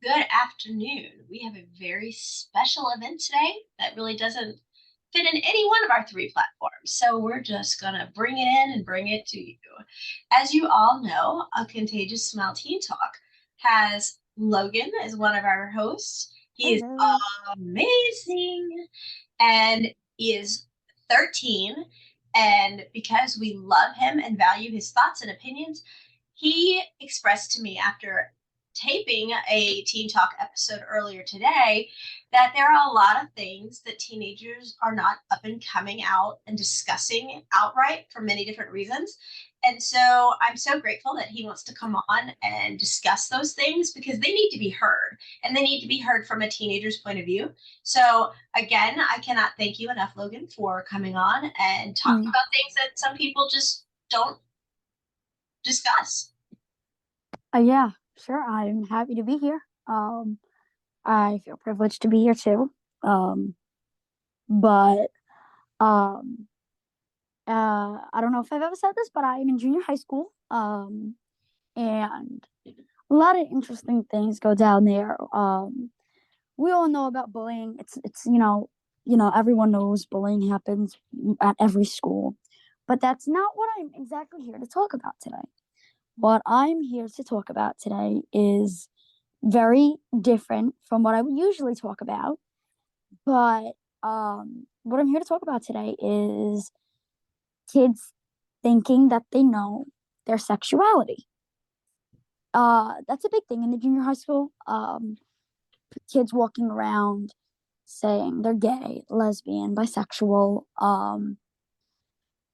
good afternoon. We have a very special event today that really doesn't fit in any one of our three platforms. So we're just going to bring it in and bring it to you. As you all know, A Contagious Smile Teen Talk has Logan as one of our hosts. He is Hello. amazing and he is 13. And because we love him and value his thoughts and opinions, he expressed to me after taping a Teen Talk episode earlier today that there are a lot of things that teenagers are not up and coming out and discussing outright for many different reasons. And so I'm so grateful that he wants to come on and discuss those things because they need to be heard and they need to be heard from a teenager's point of view. So, again, I cannot thank you enough, Logan, for coming on and talking Mm. about things that some people just don't discuss. Yeah, sure. I'm happy to be here. I feel privileged to be here too. Um, but um, I don't know if I've ever said this, but I'm in junior high school. And a lot of interesting things go down there. We all know about bullying. It's everyone knows bullying happens at every school, but that's not what I'm exactly here to talk about today. What I'm here to talk about today is very different from what I would usually talk about. But what I'm here to talk about today is kids thinking that they know their sexuality. That's a big thing in the junior high school. Kids walking around saying they're gay, lesbian, bisexual.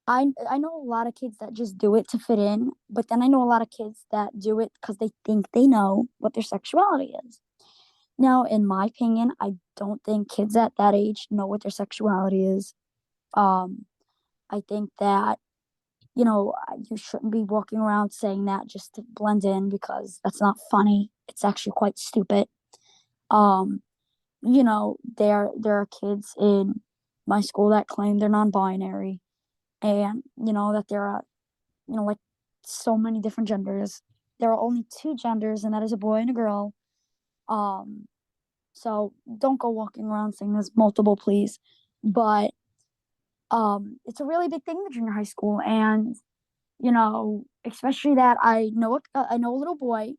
I know a lot of kids that just do it to fit in, but then I know a lot of kids that do it because they think they know what their sexuality is. Now, in my opinion, I don't think kids at that age know what their sexuality is. Um, I think that, you shouldn't be walking around saying that just to blend in because that's not funny. It's actually quite stupid. Um, there are kids in my school that claim they're non-binary and, that there are, like so many different genders. There are only two genders, and that is a boy and a girl. Um, So don't go walking around saying there's multiple, please. But it's a really big thing in junior high school, and especially that I know a little boy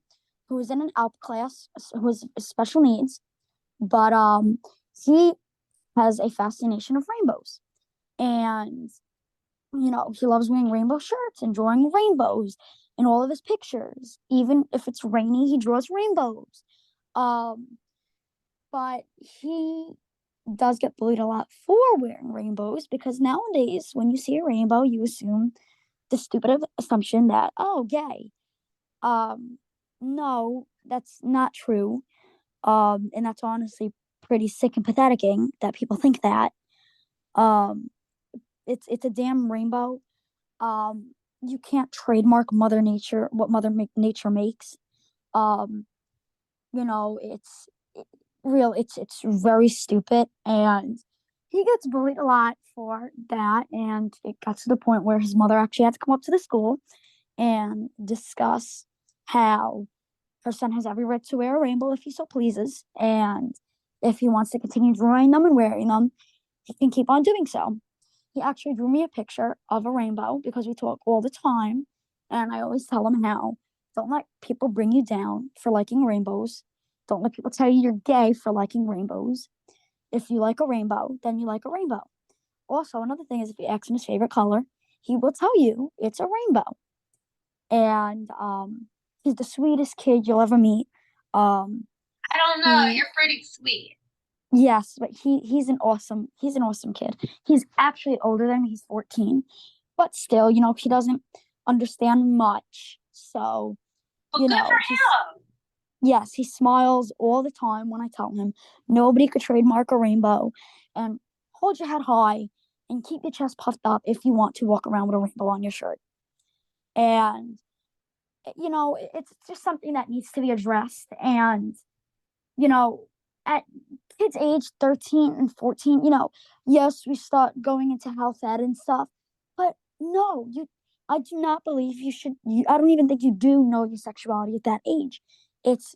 who was in an ALP class who has special needs, but he has a fascination of rainbows, and he loves wearing rainbow shirts and drawing rainbows in all of his pictures. Even if it's rainy, he draws rainbows. Um, but he does get bullied a lot for wearing rainbows because nowadays when you see a rainbow you assume the stupid assumption that, oh, gay. um no, that's not true. And that's honestly pretty sick and pathetic that people think that. um it's a damn rainbow. You can't trademark mother nature, what nature makes. um it's real, it's very stupid, and he gets bullied a lot for that, and it got to the point where his mother actually had to come up to the school and discuss how her son has every right to wear a rainbow if he so pleases, and if he wants to continue drawing them and wearing them, he can keep on doing so. He actually drew me a picture of a rainbow because we talk all the time, and I always tell him how don't let people bring you down for liking rainbows. Don't let people tell you you're gay for liking rainbows. If you like a rainbow, then you like a rainbow. Also, another thing is if you ask him his favorite color, he will tell you it's a rainbow. And he's the sweetest kid you'll ever meet. Um, I don't know. he You're pretty sweet. Yes, but he's an awesome kid. He's actually older than me. He's 14, but still, he doesn't understand much. So, Well, good he's for him. yes, he smiles all the time when I tell him nobody could trademark a rainbow, and hold your head high and keep your chest puffed up if you want to walk around with a rainbow on your shirt. And it's just something that needs to be addressed. And at kids age 13 and 14, yes, we start going into health ed and stuff, but no, I do not believe you should, I don't even think you do know your sexuality at that age. It's,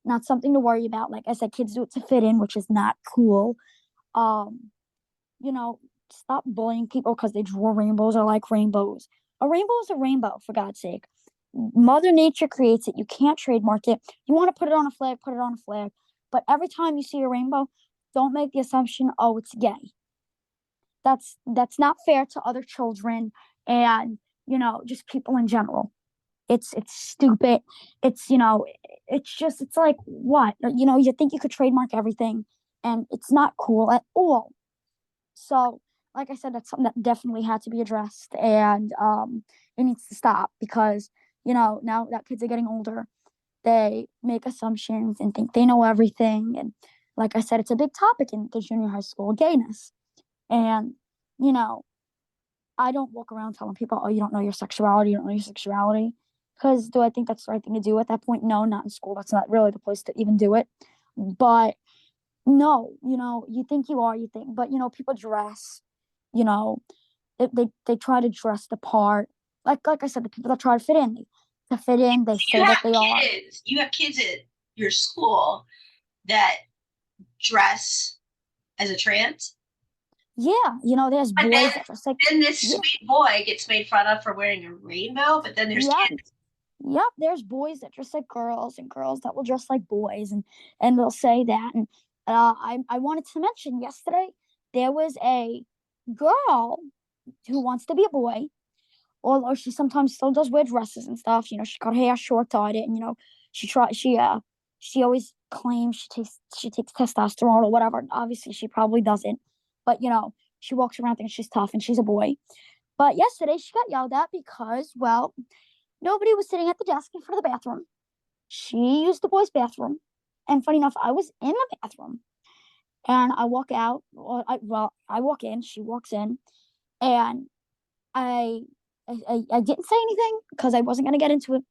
not something to worry about. Like I said, kids do it to fit in, which is not cool. Um, you know, stop bullying people because they draw rainbows or like rainbows. A rainbow is a rainbow, for God's sake. Mother Nature creates it. You can't trademark it. You want to put it on a flag, put it on a flag. But every time you see a rainbow, don't make the assumption, oh, it's gay. That's not fair to other children and just people in general. It's stupid. It's like what? You think you could trademark everything and it's not cool at all. So, like I said, that's something that definitely had to be addressed, and it needs to stop because now that kids are getting older, they make assumptions and think they know everything. And like I said, it's a big topic in the junior high school, gayness. And you know, I don't walk around telling people, "Oh, you don't know your sexuality. You don't know your sexuality." Because do I think that's the right thing to do at that point? No, not in school. That's not really the place to even do it. But no, you think you are, you think, but people dress, you know, they try to dress the part. Like I said, the people that try to fit in, they You say have that they are. kids. You have kids at your school that dress as a trans. Yeah, there's But then, boys that dress like, then this yeah, sweet boy gets made fun of for wearing a rainbow. But then there's yeah, kids. yep. There's boys that dress like girls and girls that will dress like boys, and they'll say that. And I wanted to mention yesterday there was a girl who wants to be a boy, although she sometimes still does wear dresses and stuff. She got her hair short dyed it, and she always claims she takes testosterone or whatever. Obviously, she probably doesn't, but she walks around thinking she's tough and she's a boy. But yesterday she got yelled at because, well, nobody was sitting at the desk in front of the bathroom. She used the boys' bathroom, and funny enough, I was in the bathroom, and I walk out. I walk in. She walks in, and I I didn't say anything because I wasn't gonna get into it.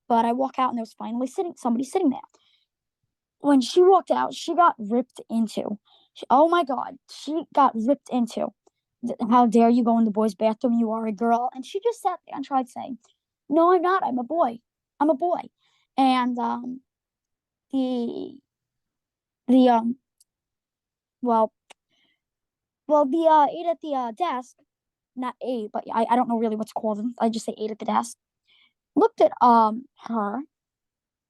But I walk out and there was finally somebody sitting there. When she walked out, she got ripped into. Oh my God, she got ripped into. How dare you go in the boys' bathroom? You are a girl. And she just sat there and tried saying, "No, I'm not. I'm a boy. I'm a boy." And the the well the aide at the desk, not aide, but I don't know really what's called. I just say aide at the desk. Looked at her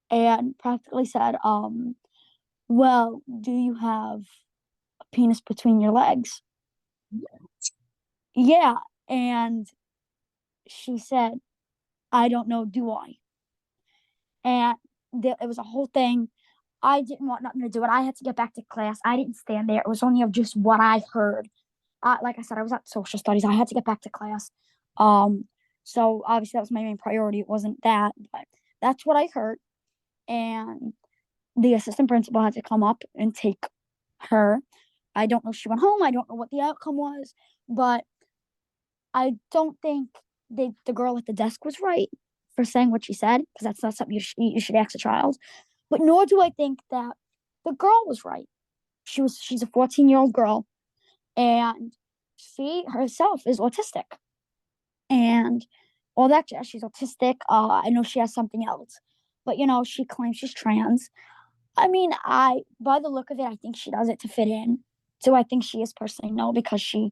and practically said, well, do you have a penis between your legs? Yeah. And she said, I don't know, do I? And it was a whole thing. I didn't want nothing to do it. I had to get back to class. I didn't stand there. It was only of just what I heard. Like I said, I was at social studies. I had to get back to class. Um, so obviously that was my main priority. It wasn't that, but that's what I heard. And the assistant principal had to come up and take her. I don't know if she went home. I don't know what the outcome was, but I don't think the girl at the desk was right for saying what she said because that's not something you should ask a child. But nor do I think that the girl was right. She's a 14-year-old girl and she herself is autistic and all that jazz. She's autistic. I know she has something else, but she claims she's trans. I mean, by the look of it, I think she does it to fit in. Do I think she is personally? No, because she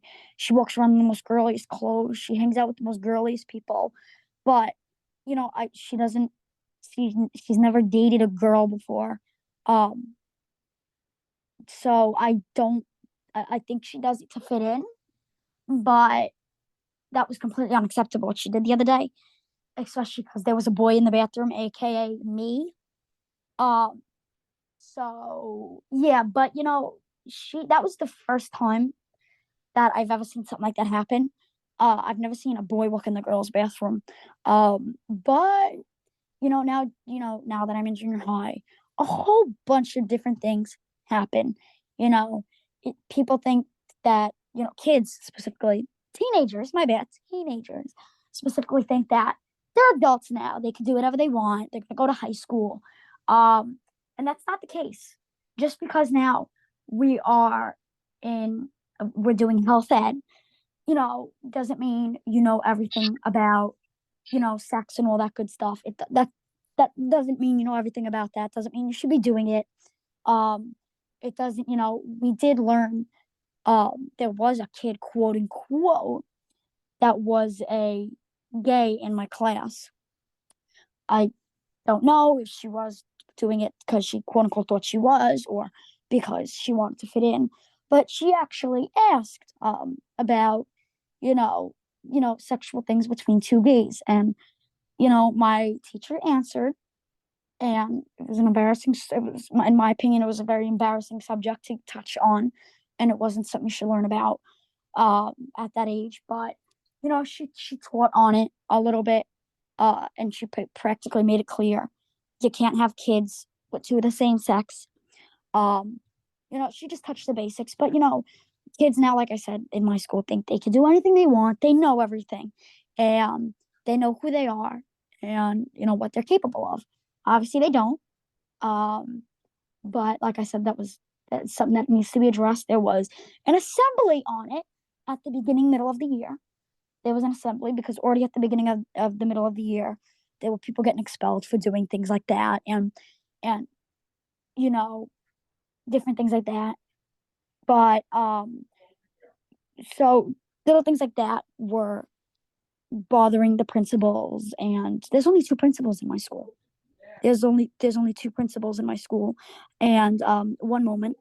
walks around in the most girliest clothes. She hangs out with the most girliest people. But she doesn't. She's never dated a girl before. Um, so I don't. I think she does it to fit in, but that was completely unacceptable what she did the other day, especially because there was a boy in the bathroom, aka me. Um, So yeah, but she that was the first time that I've ever seen something like that happen. I've never seen a boy walk in the girls' bathroom. But now that I'm in junior high, a whole bunch of different things happen. You know, people think that kids specifically, teenagers, my bad, teenagers specifically think that they're adults now. They can do whatever they want. They're gonna go to high school, um, and that's not the case. Just because now we are in, we're doing health ed, doesn't mean you know everything about sex and all that good stuff. That that doesn't mean you know everything about that. Doesn't mean you should be doing it. Um, it doesn't, we did learn there was a kid, quote unquote, that was a gay in my class. I don't know if she was doing it because she quote unquote thought she was or because she wanted to fit in. But she actually asked about, you know, sexual things between two gays. And, my teacher answered, and it was an embarrassing, it was, in my opinion, it was a very embarrassing subject to touch on. And it wasn't something you should learn about at that age. But, she taught on it a little bit, and she practically made it clear you can't have kids with two of the same sex. Um, she just touched the basics. But kids now, like I said, in my school, think they can do anything they want. They know everything, and they know who they are, and what they're capable of. Obviously, they don't. Um, but like I said, that's something that needs to be addressed. There was an assembly on it at the beginning, middle of the year. There was an assembly because already at the beginning of the middle of the year, there were people getting expelled for doing things like that, and you know different things like that. But so little things like that were bothering the principals, and there's only two principals in my school. There's only two principals in my school, and one moment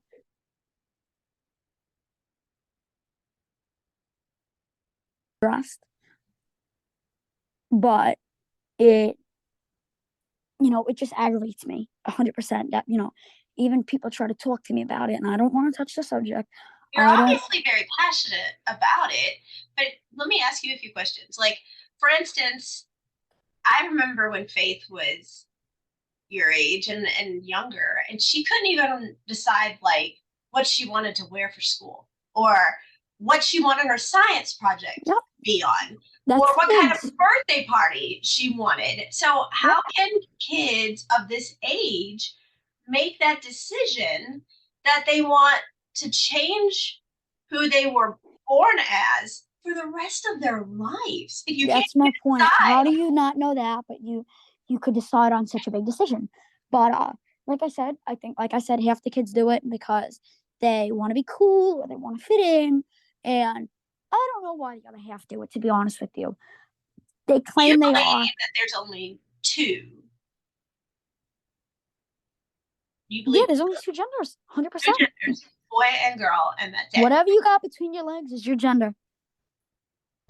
dressed, but it it just aggravates me 100% that even people try to talk to me about it, and I don't want to touch the subject. You're I don't. obviously very passionate about it, but let me ask you a few questions. Like, for instance, I remember when Faith was your age and younger, and she couldn't even decide like what she wanted to wear for school or what she wanted her science project Yep, to be on or that's what kind kids. of birthday party she wanted. So Yep, how can kids of this age make that decision that they want to change who they were born as for the rest of their lives if you can't that's my point. How do decide? you not know that, but you could decide on such a big decision? But like I said, I think, like I said, half the kids do it because they want to be cool or they want to fit in, and I don't know why the other half do it. To be honest with you, they You claim they are. believe that there's only two. You Yeah, believe there's only two genders, two 100%. genders, boy and girl, and that's it. Whatever you got between your legs is your gender.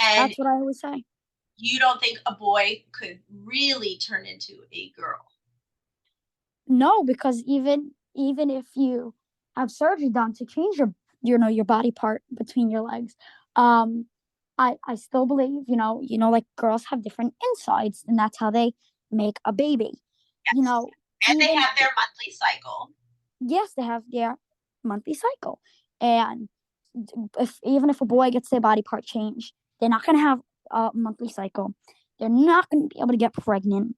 And That's what I always say. you don't think a boy could really turn into a girl. No, because even if you have surgery done to change your body part between your legs, um, I still believe like girls have different insides, and that's how they make a baby. You Yes. know, And they even have their monthly cycle. yes, they have their monthly cycle, and even if a boy gets their body part changed, they're not gonna have a monthly cycle. They're not gonna be able to get pregnant.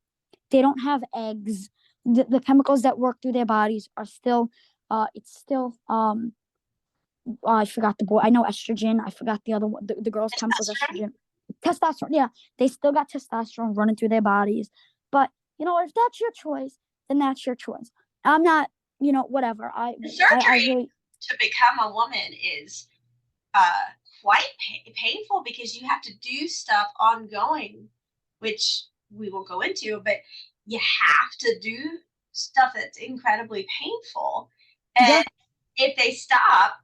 They don't have eggs. The chemicals that work through their bodies are still it's still I forgot the boy. I know estrogen. I forgot the other one. The girl's chemicals, Testosterone. estrogen, testosterone. Yeah, they still got testosterone running through their bodies. But if that's your choice, then that's your choice. I'm not, whatever. The I surgery really. to become a woman is uh, quite painful because you have to do stuff ongoing, which we will go into, but you have to do stuff that's incredibly painful. And Yeah, if they stop,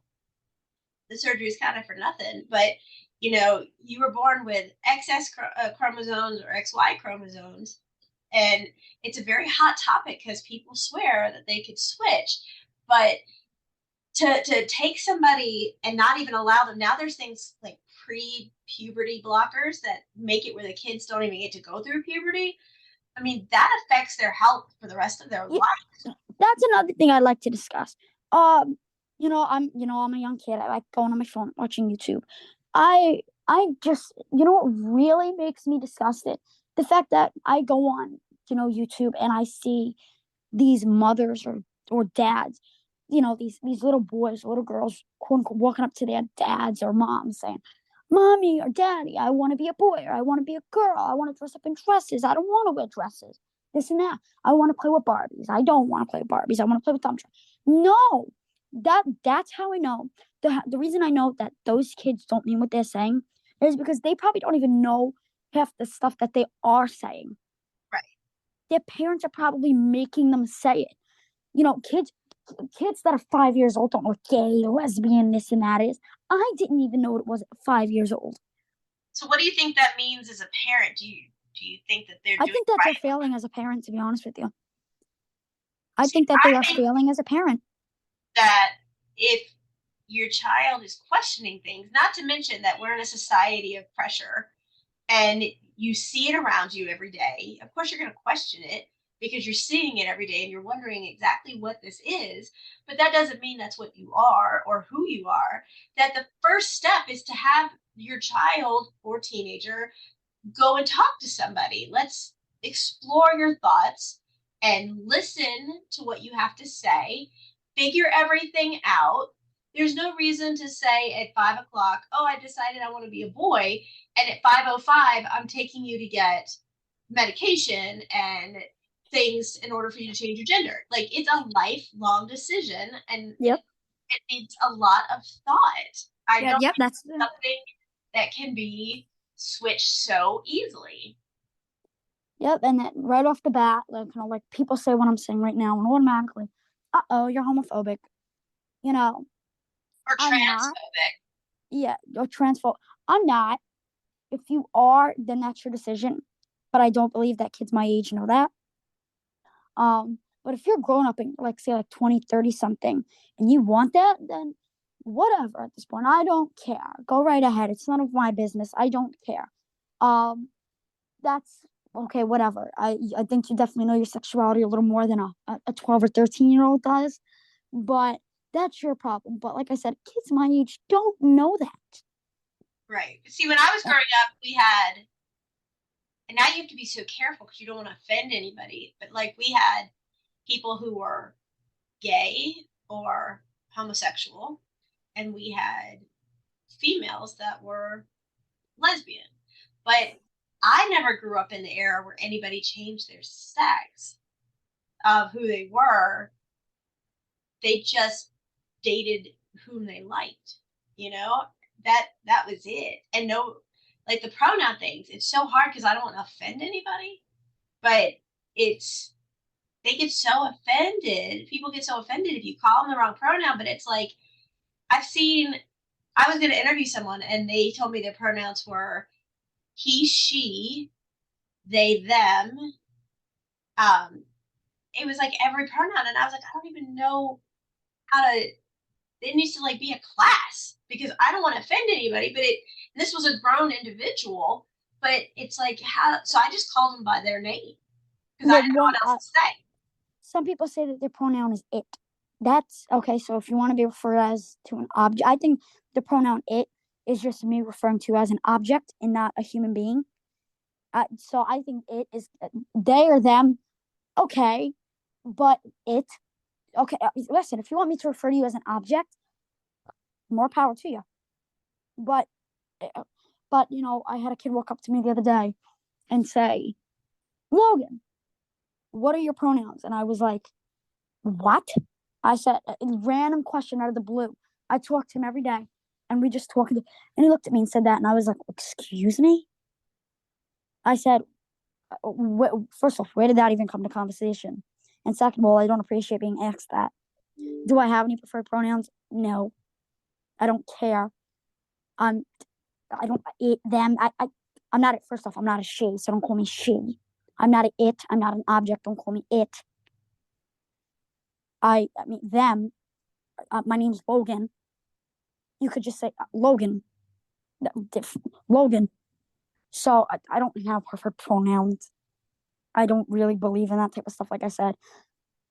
the surgery is kind of for nothing. But you were born with XS chromosomes or XY chromosomes, and it's a very hot topic because people swear that they could switch, but to take somebody and not even allow them, now there's things like pre-puberty blockers that make it where the kids don't even get to go through puberty. I mean, that affects their health for the rest of their yeah, life. that's another thing I'd like to discuss. I'm a young kid. I like going on my phone watching YouTube. I just what really makes me disgusted? The fact that I go on, YouTube, and I see these mothers or dads, these little boys, little girls, quote unquote, walking up to their dads or moms saying, "Mommy or Daddy, I want to be a boy or I want to be a girl. I want to dress up in dresses. I don't want to wear dresses." this and that. I want to play with Barbies. I don't want to play with Barbies. I want to play with Tom. No, that's how I know. The reason I know that those kids don't mean what they're saying is because they probably don't even know half the stuff that they are saying. Right. Their parents are probably making them say it. You know, kids that are 5 years old don't know what gay, lesbian, this and that is. I didn't even know what it was at 5 years old. So what do you think that means as a parent? Do you think that they're I doing think that they're right? failing as a parent, to be honest with you. I See, think that they I are think failing as a parent. that if your child is questioning things, not to mention that we're in a society of pressure and you see it around you every day, of course you're going to question it because you're seeing it every day and you're wondering exactly what this is. But that doesn't mean that's what you are or who you are. That the first step is to have your child or teenager go and talk to somebody. Let's explore your thoughts and listen to what you have to say, figure everything out. There's no reason to say at 5 o'clock, oh, I decided I want to be a boy. And at 5:05, I'm taking you to get medication and things in order for you to change your gender. Like it's a lifelong decision and Yep. it needs a lot of thought. I Yeah. don't Yep. think That's it's something that can be switched so easily. yep. And then right off the bat, like people say what I'm saying right now, and automatically, you're homophobic. You know, Or I'm not. transphobic. Yeah, you're transphobic. I'm not. If you are, then that's your decision. But I don't believe that kids my age know that. But if you're grown up and like say like 20, 30 something and you want that, then whatever at this point. I don't care. Go right ahead. It's none of my business. I don't care. Um that's okay, whatever. I think you definitely know your sexuality a little more than a 12 or 13-year-old does. But that's your problem. But like I said, kids my age don't know that. Right. See, when I was growing up, we had, and now you have to be so careful because you don't want to offend anybody, but like we had people who were gay or homosexual, and we had females that were lesbian. But I never grew up in the era where anybody changed their sex of who they were. They just dated whom they liked, you know? That was it. And no, like the pronoun things, it's so hard because I don't want to offend anybody, but it's they get so offended. People get so offended if you call them the wrong pronoun, but it's like I've seen I was going to interview someone and they told me their pronouns were he, she, they, them. Um, it was like every pronoun, and I was like, I don't even know how to. It needs to like be a class because I don't want to offend anybody. But this was a grown individual, but it's like how. So I just called them by their name because I Yeah, didn't know well, what else to say. some people say that their pronoun is it. That's okay. So if you want to be referred as to an object, I think the pronoun it is just me referring to as an object and not a human being. So I think it is they or them. Okay, but it. Okay, listen. If you want me to refer to you as an object, more power to you. But, uh, but I had a kid walk up to me the other day and say, "Logan, what are your pronouns?" And I was like, "What?" I said a random question out of the blue. I talk to him every day, and we just talk. And he looked at me and said that, and I was like, "Excuse me?" I said, first off, where did that even come to conversation? And second of all, I don't appreciate being asked that. Do I have any preferred pronouns? No, I don't care. I'm, I don't it them. I'm not. First off, I'm not a she, so don't call me she. I'm not a it. I'm not an object. Don't call me it. I mean them. My name's Logan. You could just say Logan. Logan. So I don't have preferred pronouns. I don't really believe in that type of stuff. Like I said,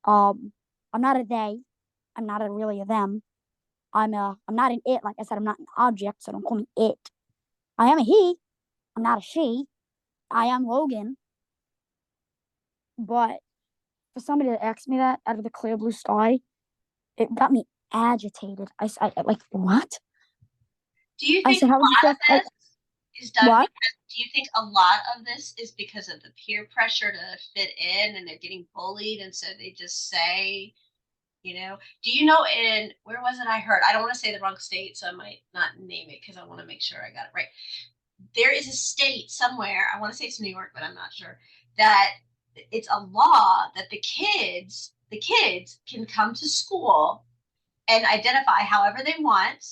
um, I'm not a they. I'm not really a them. I'm not an it. Like I said, I'm not an object. So don't call me it. I am a he. I'm not a she. I am Logan. But for somebody to ask me that out of the clear blue sky, it got me agitated. I like what? Do you I think said, how a would you lot feel? of this is done What? because do you think a lot of this is because of the peer pressure to fit in and they're getting bullied and so they just say, do you know in where was it I heard? I don't want to say the wrong state, so I might not name it because I want to make sure I got it right. There is a state somewhere, I want to say it's New York, but I'm not sure, that it's a law that the kids can come to school and identify however they want.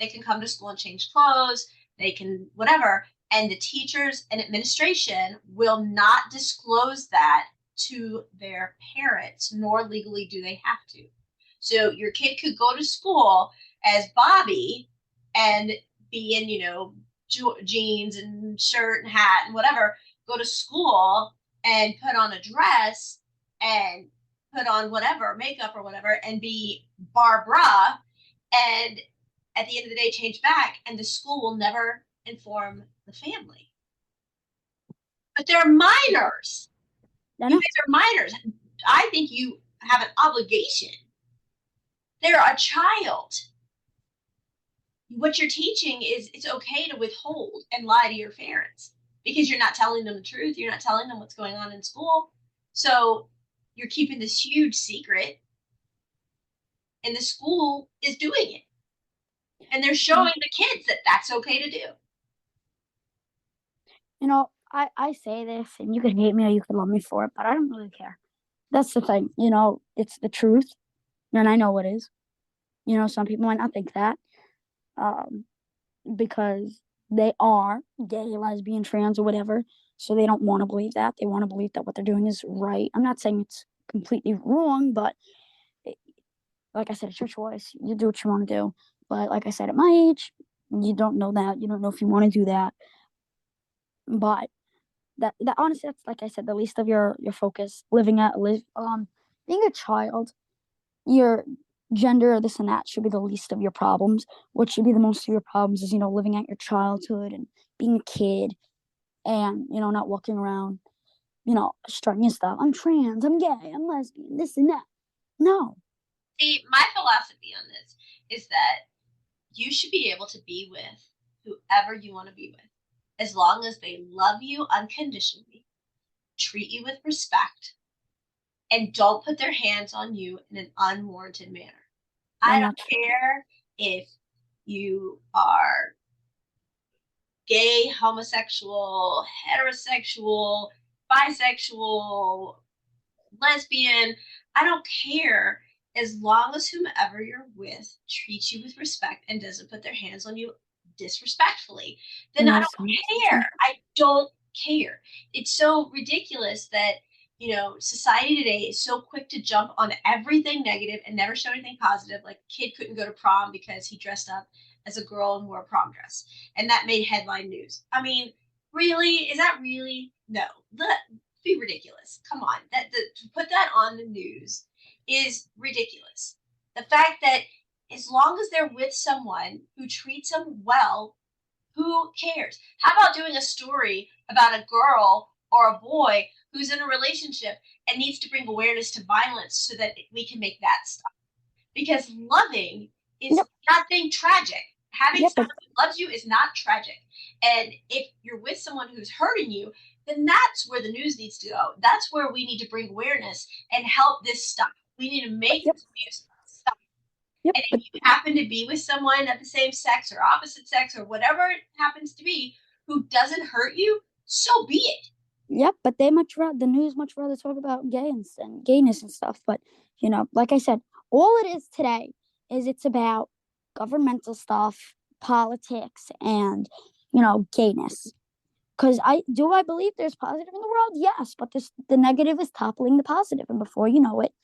They can come to school and change clothes, they can whatever, and the teachers and administration will not disclose that to their parents, nor legally do they have to. So your kid could go to school as Bobby and be in, jeans and shirt and hat and whatever, go to school and put on a dress and put on whatever makeup or whatever and be Barbara, and at the end of the day change back, and the school will never inform the family. But they're minors. I You know. guys are minors. I think you have an obligation. They're a child. What you're teaching is it's okay to withhold and lie to your parents because you're not telling them the truth. You're not telling them what's going on in school. So you're keeping this huge secret, and the school is doing it. And they're showing the kids that that's okay to do. I say this, and you can hate me or you can love me for it, but I don't really care. That's the thing. It's the truth, and I know it is. Some people might not think that, um, because they are gay, lesbian, trans, or whatever. So they don't want to believe that. They want to believe that what they're doing is right. I'm not saying it's completely wrong, but like I said, it's your choice. You do what you want to do. But like I said, at my age, you don't know that. You don't know if you want to do that. But that honestly, that's like I said, the least of your focus. Being a child, your gender, this and that should be the least of your problems. What should be the most of your problems is living out your childhood and being a kid, and not walking around strutting your stuff. I'm trans. I'm gay. I'm lesbian. This and that. No. See, my philosophy on this is that you should be able to be with whoever you want to be with, as long as they love you unconditionally, treat you with respect, and don't put their hands on you in an unwarranted manner. I And don't that's care if you are gay, homosexual, heterosexual, bisexual, lesbian. I don't care, as long as whomever you're with treats you with respect and doesn't put their hands on you disrespectfully, then I yes. don't care. I don't care. It's so ridiculous that, society today is so quick to jump on everything negative and never show anything positive. Like, a kid couldn't go to prom because he dressed up as a girl and wore a prom dress. And that made headline news. I mean, really? Is that really? No. Be ridiculous. Come on. To put that on the news is ridiculous. The fact that as long as they're with someone who treats them well, who cares? How about doing a story about a girl or a boy who's in a relationship and needs to bring awareness to violence so that we can make that stop? Because loving is Yep. nothing tragic. Having Yep. someone who loves you is not tragic. And if you're with someone who's hurting you, then that's where the news needs to go. That's where we need to bring awareness and help this stop. We need to make Yep. this abuse stop. Yep. And But if you happen to be with someone of the same sex or opposite sex or whatever it happens to be who doesn't hurt you, so be it. Yep, but the news much rather talk about gayness and stuff. But like I said, all it is today is it's about governmental stuff, politics, and gayness. Because I believe there's positive in the world, yes, but the negative is toppling the positive, and before you know it,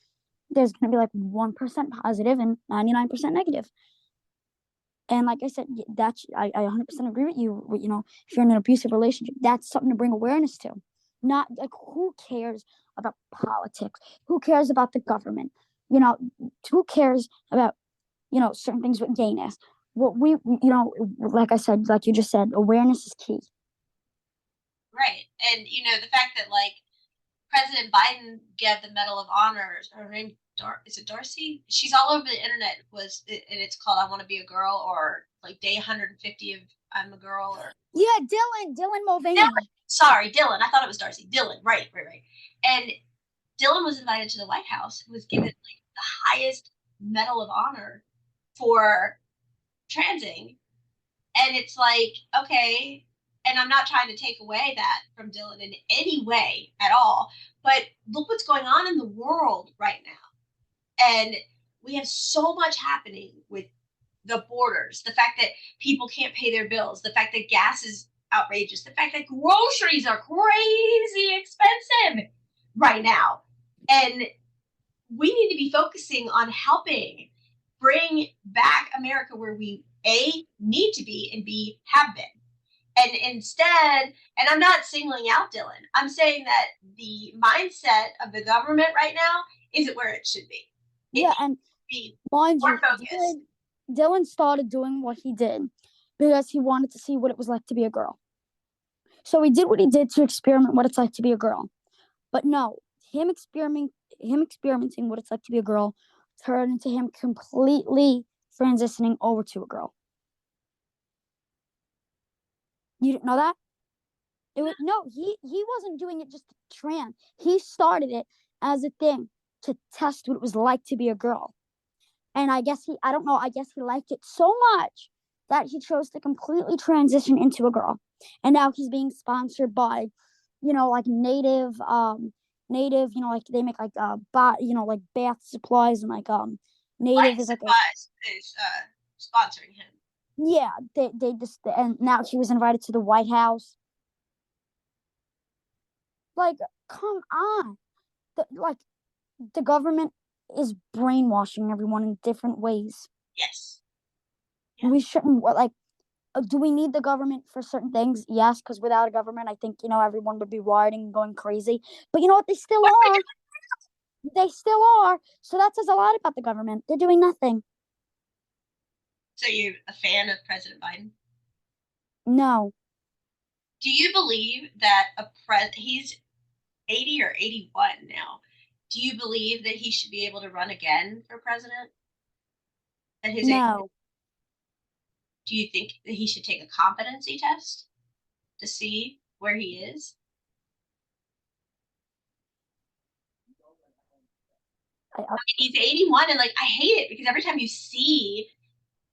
there's gonna be like 1% positive and 99% negative. And like I said, I 100% agree with you. If you're in an abusive relationship, that's something to bring awareness to. Not like, who cares about politics? Who cares about the government? Who cares about certain things with gayness? What like I said, like you just said, awareness is key. Right. And the fact that like President Biden gave the Medal of Honor, her name is it Darcy? She's all over the internet, and it's called "I Want to Be a Girl" or like day 150 of I'm a girl, or Yeah, Dylan Dylan. Mulvaney. Sorry, Dylan. I thought it was Darcy. Dylan. Right, right, right. And Dylan was invited to the White House, was given like the highest Medal of Honor for transing. And it's like, okay, and I'm not trying to take away that from Dylan in any way at all, but look what's going on in the world right now. And we have so much happening with the borders, the fact that people can't pay their bills, the fact that gas is outrageous, the fact that groceries are crazy expensive right now. And we need to be focusing on helping bring back America where we A, need to be, and B, have been. And instead, and I'm not singling out Dylan, I'm saying that the mindset of the government right now isn't where it should be. It Yeah, needs and to be mind more you, focused. Dylan started doing what he did because he wanted to see what it was like to be a girl. So he did what he did to experiment what it's like to be a girl. But no, him experimenting what it's like to be a girl turned into him completely transitioning over to a girl. You didn't know that? He wasn't doing it just to trans. He started it as a thing to test what it was like to be a girl. And I guess I don't know, I guess he liked it so much that he chose to completely transition into a girl. And now he's being sponsored by, like native, like they make like like bath supplies and like native Life is like a Supplies is sponsoring him. yeah, they just and now he was invited to the White House. Like, come on. Like the government is brainwashing everyone in different ways. Yes. Yeah. We shouldn't like do we need the government for certain things? Yes, because without a government, I think everyone would be rioting and going crazy. But you know what? They still are. They still are. So that says a lot about the government. They're doing nothing. So you're a fan of President Biden? No, Do you believe that he's 80 or 81 now? Do you believe that he should be able to run again for president at his age? no. Do you think that he should take a competency test to see where he is? I, He's 81, and like I hate it because every time you see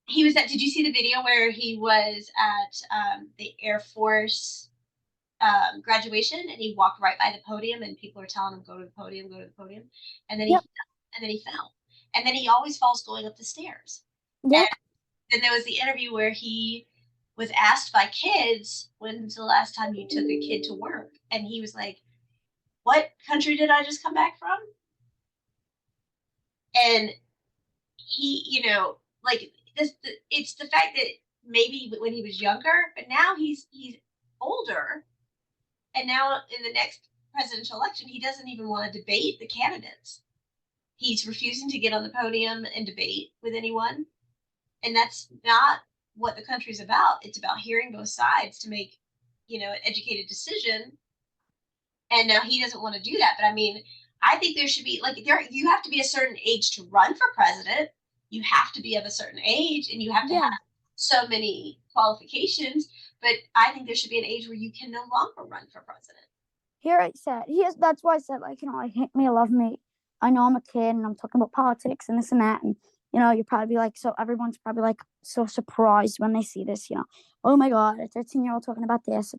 he was at, did you see the video where he was at the Air Force graduation, and he walked right by the podium and people were telling him go to the podium, go to the podium, and then yep, he fell, and then he always falls going up the stairs. And yep. then there was the interview where he was asked by kids, when's the last time you took a kid to work, and he was like, what country did I just come back from? And he, like it's the fact that maybe when he was younger, but now he's older, and now in the next presidential election, he doesn't even want to debate the candidates. He's refusing to get on the podium and debate with anyone, and that's not what the country's about. It's about hearing both sides to make, an educated decision. And now he doesn't want to do that. But I mean, I think there should be like you have to be a certain age to run for president. You have to be of a certain age, and you have to Yeah. have so many qualifications. But I think there should be an age where you can no longer run for president. Here I said he is. That's why I said like like hate me or love me. I know I'm a kid and I'm talking about politics and this and that, and you're probably like so everyone's probably like so surprised when they see this. Oh my god, a 13-year-old talking about this.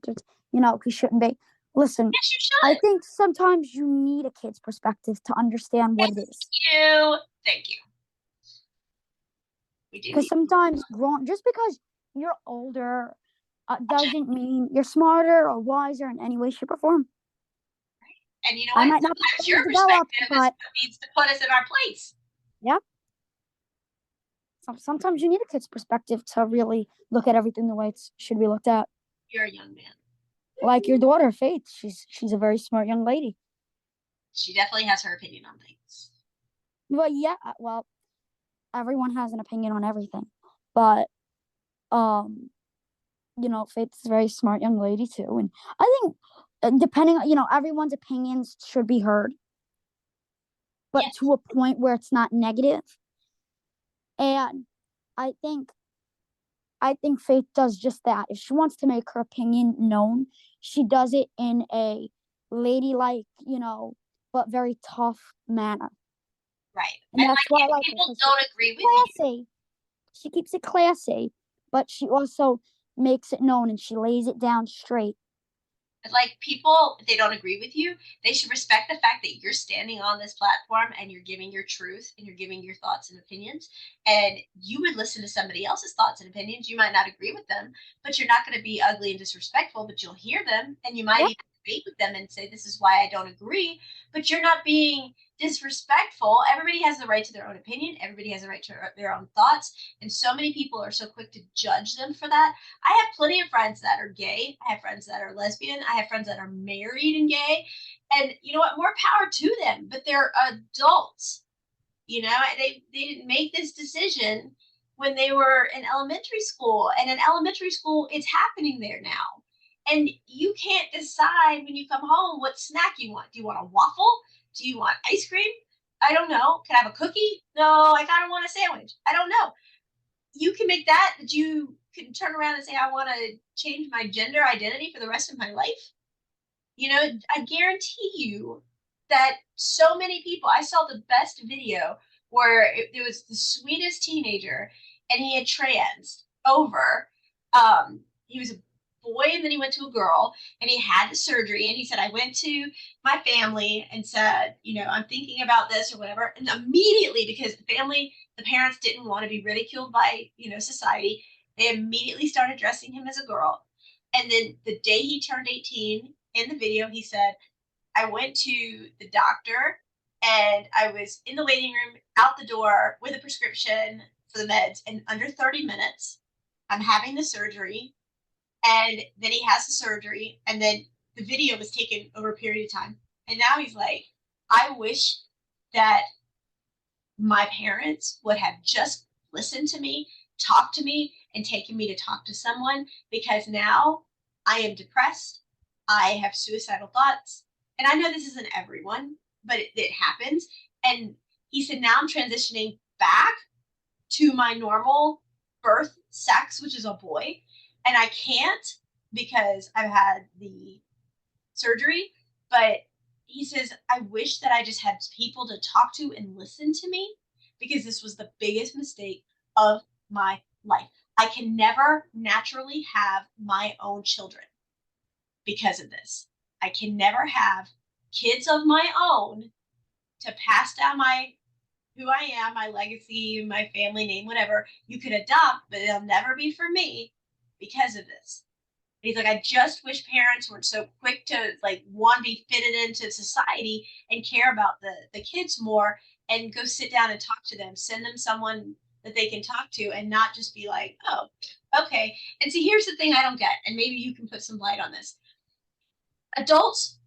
He shouldn't be. Listen, Yes, you I should. think sometimes you need a kid's perspective to understand what it is. Thank you. We do Because need. sometimes just because you're older doesn't mean you're smarter or wiser in any way, shape, or form. And you know I what? might not be Sometimes fully your developed, perspective is but what needs to put us in our place. yeah. Sometimes you need a kid's perspective to really look at everything the way it should be looked at. You're a young man. Like your daughter, Faith. She's a very smart young lady. She definitely has her opinion on things. Well, yeah. Well, everyone has an opinion on everything, but Faith's a very smart young lady too, and I think depending, everyone's opinions should be heard, but Yes. to a point where it's not negative. And I think I think Faith does just that. If she wants to make her opinion known, she does it in a ladylike, but very tough manner. Right. And And that's like why I if like her, people because she's don't agree with you, classy. She keeps it classy, but she also makes it known and she lays it down straight. like people, if they don't agree with you, they should respect the fact that you're standing on this platform and you're giving your truth and you're giving your thoughts and opinions. And you would listen to somebody else's thoughts and opinions. You might not agree with them, but you're not going to be ugly and disrespectful, but you'll hear them and you might Yep. even debate with them and say, this is why I don't agree, but you're not being disrespectful. Everybody has the right to their own opinion. Everybody has the right to their own thoughts. And so many people are so quick to judge them for that. I have plenty of friends that are gay. I have friends that are lesbian. I have friends that are married and gay. And you know what? More power to them, but they're adults. They didn't make this decision when they were in elementary school. And in elementary school, it's happening there now. And you can't decide when you come home what snack you want. Do you want a waffle? Do you want ice cream? I don't know. Can I have a cookie? No, I kind of want a sandwich. I don't know. You can make that you can turn around and say, I want to change my gender identity for the rest of my life. I guarantee you that so many people, I saw the best video where there was the sweetest teenager and he had trans over. He was a boy and then he went to a girl and he had the surgery and he said, I went to my family and said, I'm thinking about this or whatever. And immediately, because the parents didn't want to be ridiculed by, society, they immediately started dressing him as a girl. And then the day he turned 18, in the video, he said, I went to the doctor and I was in the waiting room out the door with a prescription for the meds in under 30 minutes. I'm having the surgery. And then he has the surgery. And then the video was taken over a period of time. And now he's like, I wish that my parents would have just listened to me, talked to me, and taken me to talk to someone because now I am depressed. I have suicidal thoughts. And I know this isn't everyone, but it happens. And he said, now I'm transitioning back to my normal birth sex, which is a boy. And I can't because I've had the surgery. But he says, I wish that I just had people to talk to and listen to me because this was the biggest mistake of my life. I can never naturally have my own children because of this. I can never have kids of my own to pass down my who I am, my legacy, my family name, whatever. You could adopt, but it'll never be for me because of this. He's like, I just wish parents weren't so quick to like want to be fitted into society and care about the kids more and go sit down and talk to them. Send them someone that they can talk to and not just be like, oh, okay. And see, here's the thing I don't get, and maybe you can put some light on this. Adults,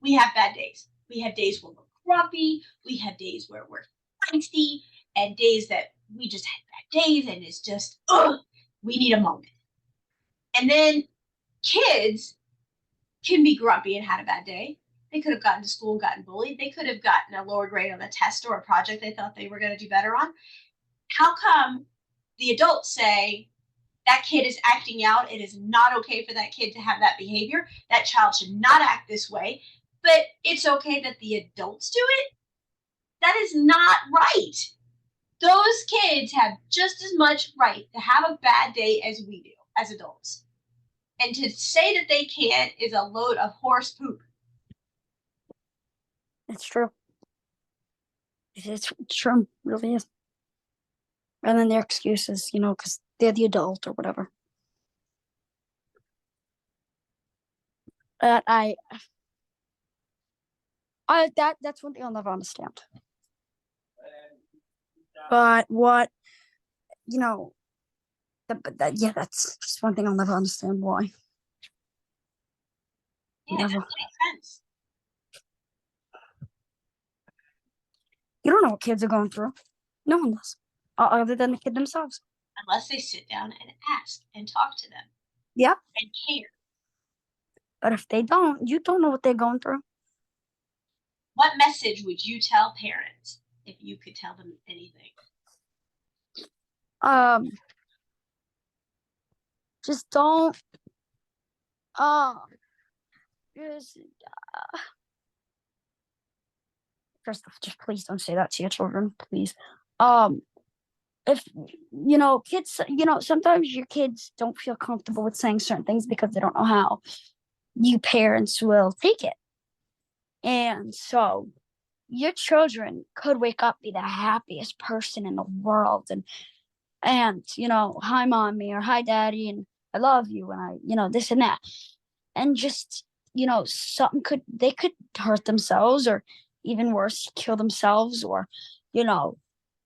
we have bad days. We have days where we're grumpy. We have days where we're feisty, and days that we just had bad days, and it's just, we need a moment. And then kids can be grumpy and had a bad day. They could have gotten to school and gotten bullied. They could have gotten a lower grade on a test or a project they thought they were going to do better on. How come the adults say that kid is acting out? It is not okay for that kid to have that behavior. That child should not act this way. But it's okay that the adults do it? That is not right. Those kids have just as much right to have a bad day as we do as adults. And to say that they can't is a load of horse poop. It's true. It's true. It really is. And then their excuses, because they're the adult or whatever. That's one thing I'll never understand. But what, that's just one thing I'll never understand why. Yeah, Never. it doesn't make sense. You don't know what kids are going through. No one does. Other than the kid themselves. Unless they sit down and ask and talk to them. Yep. And care. But if they don't, you don't know what they're going through. What message would you tell parents if you could tell them anything? Just don't. Uh, just first off, just please don't say that to your children, please. Um, if kids, sometimes your kids don't feel comfortable with saying certain things because they don't know how you parents will take it, and so your children could wake up be the happiest person in the world, and hi mommy or hi daddy, and I love you, and I this and that, and just something they could hurt themselves, or even worse, kill themselves, or you know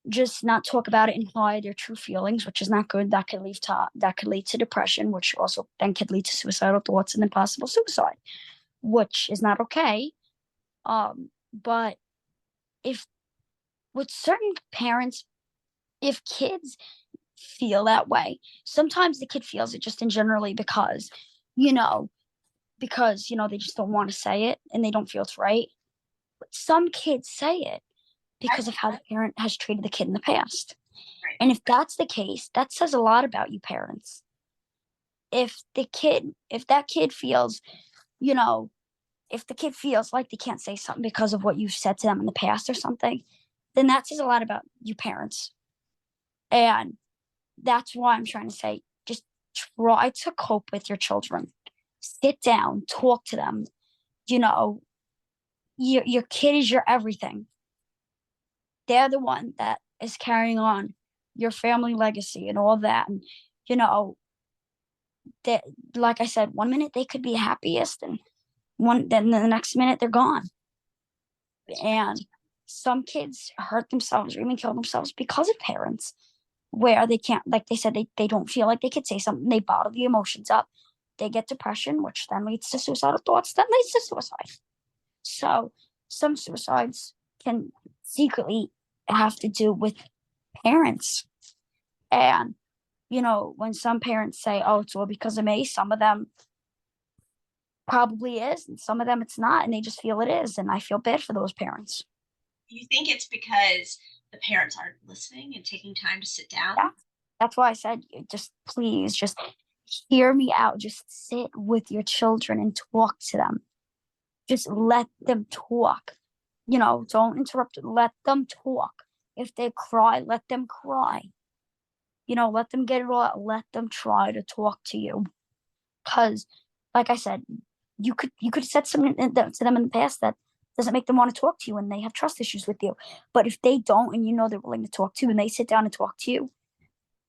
just not talk about it and hide their true feelings, which is not good. That could lead to depression, which also then could lead to suicidal thoughts and then possible suicide, which is not okay. But if with certain parents, if kids feel that way, sometimes the kid feels it just in generally you know, they just don't want to say it and they don't feel it's right. But some kids say it I, because of how the parent has treated the kid in the past. right. And if that's the case, that says a lot about you parents. If that kid feels, you know, if the kid feels like they can't say something because of what you've said to them in the past or something, then that says a lot about you parents. And that's why I'm trying to say, just try to cope with your children. Sit down, talk to them. You know, your kid is your everything. They're the one that is carrying on your family legacy and all that. And you know, that, like I said, one minute they could be happiest, and then the next minute they're gone. And some kids hurt themselves or even kill themselves because of parents, where they can't, like they said, they don't feel like they could say something. They bottle the emotions up. They get depression, which then leads to suicidal thoughts, that leads to suicide. So some suicides can secretly have to do with parents. And, when some parents say, oh, it's all because of me, some of them probably is, and some of them it's not, and they just feel it is. And I feel bad for those parents. You think it's because the parents aren't listening and taking time to sit Yeah. down? That's why I said, just please, just hear me out. Just sit with your children and talk to them. Just let them talk. Don't interrupt. Let them talk. If they cry, let them cry. Let them get it all out. Let them try to talk to you. Because, like I said, you could have said something to them in the past that doesn't make them want to talk to you, and they have trust issues with you. But if they don't, and they're willing to talk to you, and they sit down and talk to you,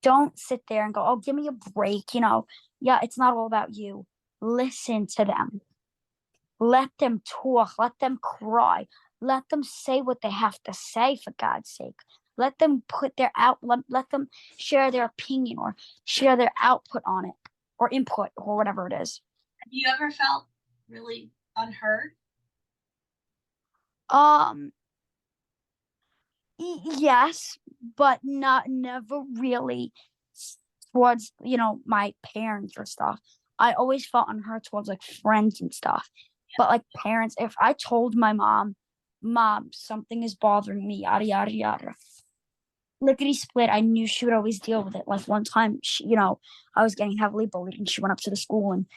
don't sit there and go, "Oh, give me a break." Yeah, it's not all about you. Listen to them. Let them talk. Let them cry. Let them say what they have to say, for God's sake. Let them put their let them share their opinion or share their output on it, or input, or whatever it is. Have you ever felt really unheard? Um, yes, but not never really towards, my parents or stuff. I always felt unheard towards like friends and stuff. But like parents, if I told my mom, something is bothering me, yada yada yada, lickety split, I knew she would always deal with it. Like one time, I was getting heavily bullied, and she went up to the school, and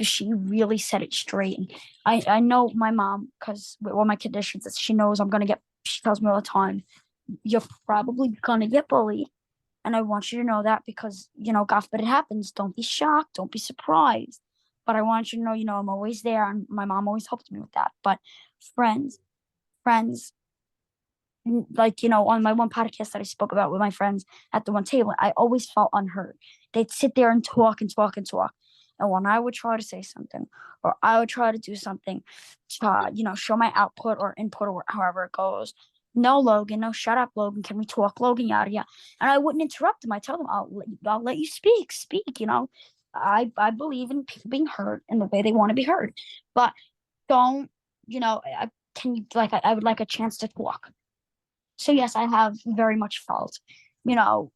she really said it straight. And I know my mom, because with all my conditions, that she knows I'm gonna get. She tells me all the time, "You're probably gonna get bullied, and I want you to know that, because God forbid it happens. Don't be shocked. Don't be surprised. But I want you to know, I'm always there." And my mom always helped me with that. But friends, friends, like on my one podcast that I spoke about with my friends at the one table, I always felt unheard. They'd sit there and talk and talk and talk, and when I would try to say something, or I would try to do something to show my output or input, or however it goes, no, Logan, no, shut up, Logan, can we talk, Logan, yada yada. And I wouldn't interrupt them. I tell them, I'll let you speak. I believe in people being heard in the way they want to be heard, but don't, can you, like, I would like a chance to talk. So yes, I have very much felt, you know,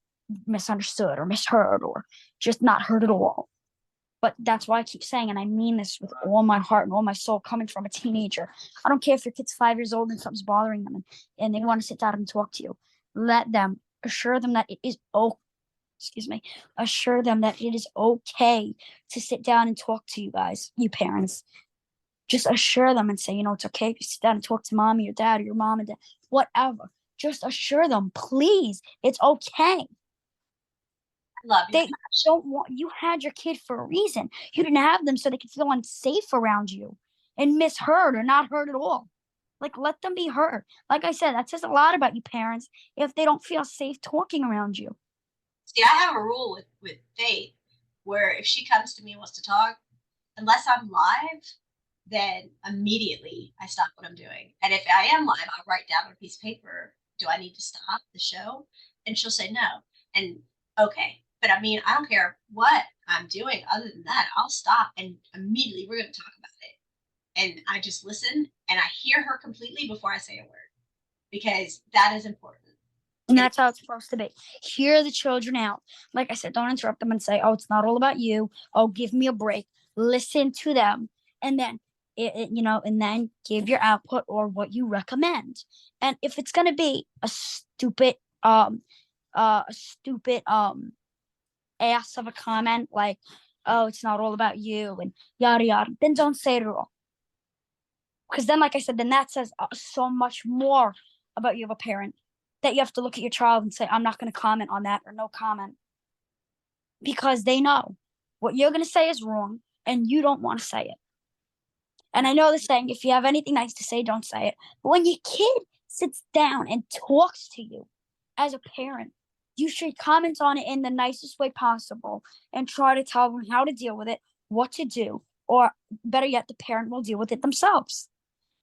misunderstood or misheard, or just not heard at all. But that's why I keep saying, and I mean this with all my heart and all my soul, coming from a teenager. I don't care if your kid's 5 years old and something's bothering them, and they want to sit down and talk to you. Let them, assure them that it is okay. excuse me, assure them that it is okay to sit down and talk to you guys, you parents. Just assure them and say, it's okay to sit down and talk to mommy or dad or your mom and dad, whatever. Just assure them, please, it's okay. I love your They don't want you had your kid for a reason. You didn't have them so they could feel unsafe around you and misheard or not heard at all. Like let them be heard. Like I said, that says a lot about you parents if they don't feel safe talking around you. See, I have a rule with Faith where if she comes to me and wants to talk, unless I'm live, then immediately I stop what I'm doing. And if I am live, I'll write down on a piece of paper, do I need to stop the show? And she'll say no. And okay. But I mean, I don't care what I'm doing other than that. I'll stop and immediately we're going to talk about it. And I just listen and I hear her completely before I say a word because that is important. And that's how it's supposed to be. Hear the children out. Like I said, don't interrupt them and say, oh, it's not all about you. Oh, give me a break. Listen to them. And then, and then give your output or what you recommend. And if it's going to be a stupid ass of a comment like, oh, it's not all about you and yada, yada, then don't say it at all. Because then, like I said, then that says so much more about you of a parent that you have to look at your child and say, I'm not going to comment on that or no comment. Because they know what you're going to say is wrong and you don't want to say it. And I know the saying, if you have anything nice to say, don't say it. But when your kid sits down and talks to you as a parent, you should comment on it in the nicest way possible and try to tell them how to deal with it, what to do, or better yet, the parent will deal with it themselves.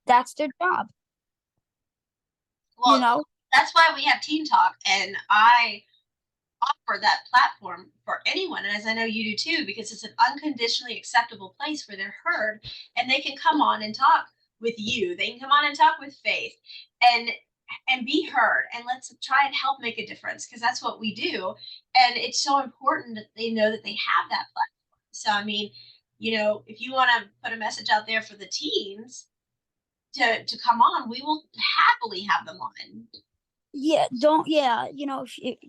That's their job. Well, that's why we have Teen Talk, and I offer that platform for anyone, and as I know you do too, because it's an unconditionally acceptable place where they're heard and they can come on and talk with you. They can come on and talk with Faith and be heard, and let's try and help make a difference because that's what we do. And it's so important that they know that they have that platform. So I mean, if you want to put a message out there for the teens to come on, we will happily have them on.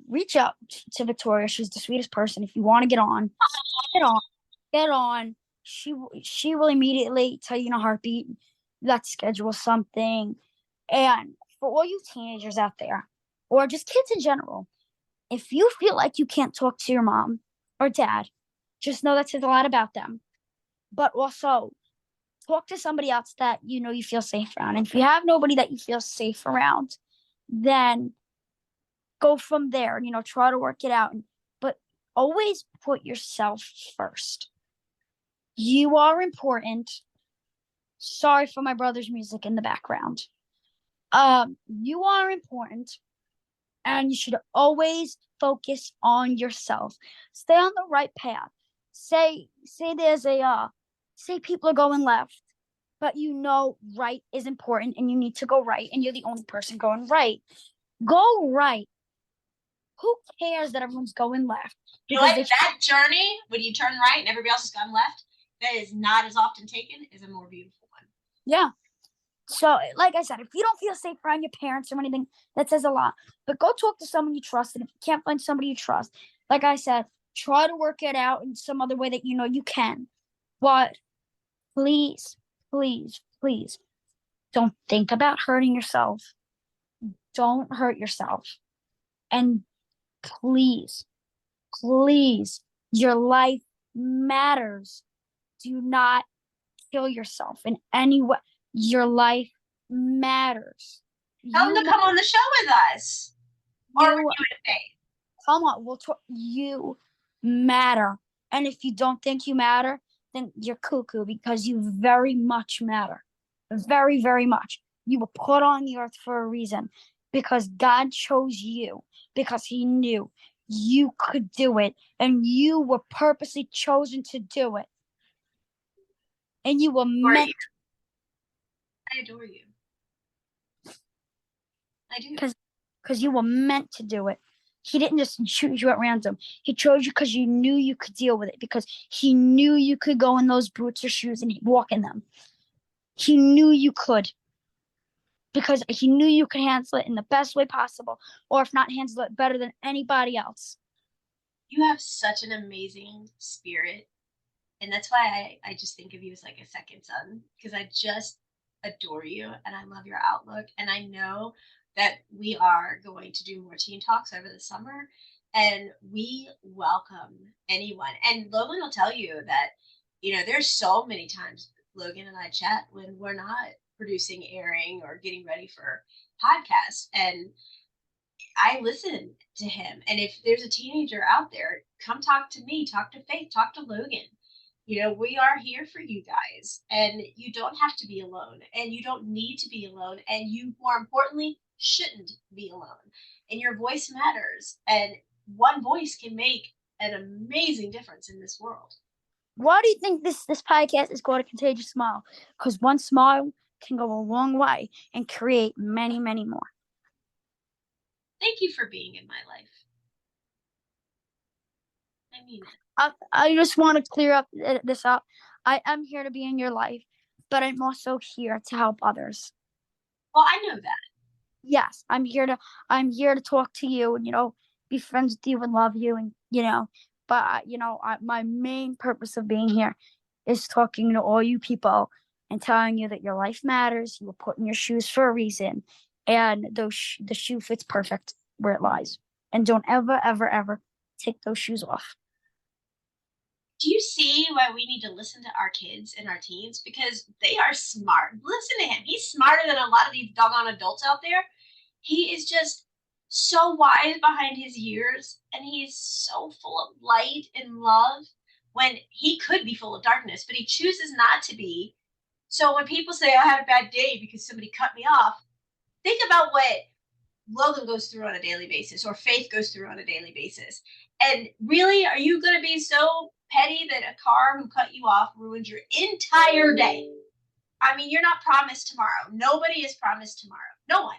Reach out to Victoria. She's the sweetest person. If you want to get on, get on. She will immediately tell you in a heartbeat. Let's schedule something. And for all you teenagers out there, or just kids in general, if you feel like you can't talk to your mom or dad, just know that says a lot about them. But also, talk to somebody else that you feel safe around. And if you have nobody that you feel safe around, then go from there. Try to work it out. But always put yourself first. You are important. Sorry for my brother's music in the background. You are important, and you should always focus on yourself. Stay on the right path. Say there's say people are going left, but right is important and you need to go right, and you're the only person going right. Go right. Who cares that everyone's going left? That journey, when you turn right and everybody else has gone left, that is not as often taken, is a more beautiful one. Yeah. So, like I said, if you don't feel safe around your parents or anything, that says a lot. But go talk to someone you trust. And if you can't find somebody you trust, like I said, try to work it out in some other way that you can. But please, please, please, don't think about hurting yourself. Don't hurt yourself. And please, please, your life matters. Do not kill yourself in any way. Your life matters. Tell them to come on the show with us. Or you and Faith. Come on, we'll talk. You matter. And if you don't think you matter, then you're cuckoo because you very much matter. Very, very much. You were put on the earth for a reason because God chose you because he knew you could do it and you were purposely chosen to do it. And you were meant. I adore you. I do. Because you were meant to do it. He didn't just choose you at random. He chose you because you knew you could deal with it, because he knew you could go in those boots or shoes and walk in them. He knew you could, because he knew you could handle it in the best way possible, or if not, handle it better than anybody else. You have such an amazing spirit, and that's why I just think of you as like a second son because I just adore you and I love your outlook. And I know that we are going to do more teen talks over the summer, and we welcome anyone. And Logan will tell you that, there's so many times Logan and I chat when we're not producing, airing, or getting ready for podcasts. And I listen to him. And if there's a teenager out there, come talk to me, talk to Faith, talk to Logan. We are here for you guys, and you don't have to be alone, and you don't need to be alone, and you, more importantly, shouldn't be alone. And your voice matters, and one voice can make an amazing difference in this world. Why do you think this podcast is called A Contagious Smile? Because one smile can go a long way and create many, many more. Thank you for being in my life. I mean it. I just want to clear up this up. I am here to be in your life, but I'm also here to help others. Well, I know that. Yes, I'm here to talk to you and be friends with you and love you and but my main purpose of being here is talking to all you people and telling you that your life matters. You were put in your shoes for a reason, and the shoe fits perfect where it lies. And don't ever, ever, ever take those shoes off. Do you see why we need to listen to our kids and our teens? Because they are smart. Listen to him. He's smarter than a lot of these doggone adults out there. He is just so wise behind his years, and he's so full of light and love when he could be full of darkness, but he chooses not to be. So when people say, I had a bad day because somebody cut me off, think about what Logan goes through on a daily basis or Faith goes through on a daily basis. And really, are you going to be so petty that a car who cut you off ruins your entire day? I mean, you're not promised tomorrow. Nobody is promised tomorrow. No one.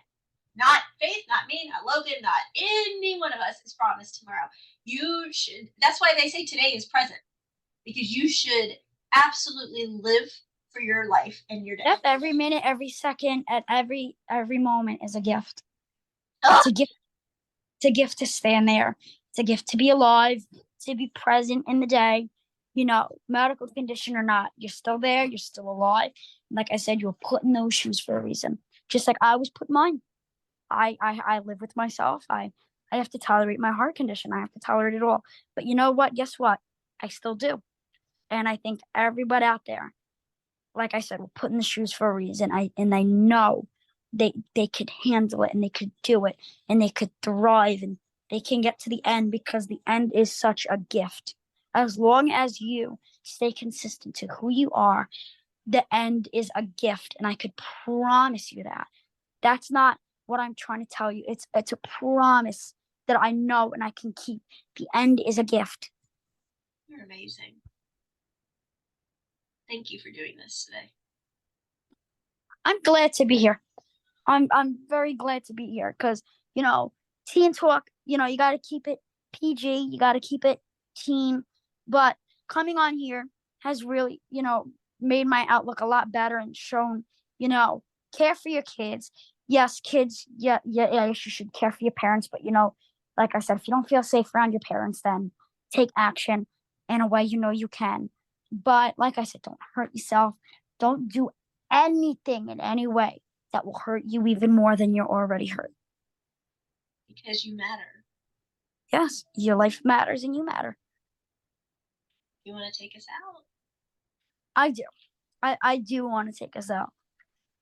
Not Faith, not me, not Logan, not any one of us is promised tomorrow. You should, that's why they say today is present, because you should absolutely live for your life and your day. Yep, every minute, every second, at every moment is a gift. Ugh. It's a gift. It's a gift to stand there. It's a gift to be alive, to be present in the day. Medical condition or not, you're still there. You're still alive. And like I said, you were put in those shoes for a reason, just like I was put in mine. I live with myself. I have to tolerate my heart condition. I have to tolerate it all. But you know what? Guess what? I still do. And I think everybody out there, like I said, will put in the shoes for a reason. I know they could handle it and they could do it and they could thrive and they can get to the end, because the end is such a gift. As long as you stay consistent to who you are, the end is a gift. And I could promise you that. That's not what I'm trying to tell you. It's a promise that I know and I can keep. The end is a gift. You're amazing. Thank you for doing this today. I'm glad to be here. I'm very glad to be here because teen talk. You got to keep it PG. You got to keep it teen. But coming on here has really made my outlook a lot better and shown care for your kids. Yes, kids. Yeah. You should care for your parents. But like I said, if you don't feel safe around your parents, then take action in a way you can. But like I said, don't hurt yourself. Don't do anything in any way that will hurt you even more than you're already hurt. Because you matter. Yes, your life matters and you matter. You want to take us out? I do. I do want to take us out.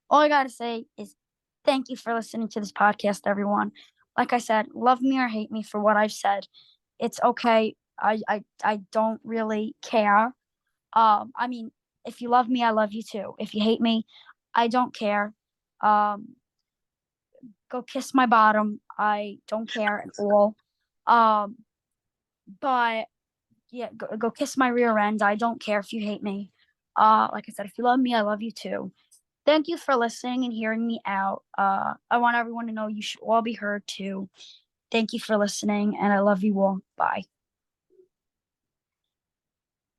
All I got to say is thank you for listening to this podcast, everyone. Like I said, love me or hate me for what I've said. It's okay. I don't really care. I mean, if you love me, I love you too. If you hate me, I don't care. Go kiss my bottom. I don't care at all. But yeah, go kiss my rear end. I don't care if you hate me. Like I said, if you love me, I love you too. Thank you for listening and hearing me out. I want everyone to know you should all be heard too. Thank you for listening, and I love you all. Bye.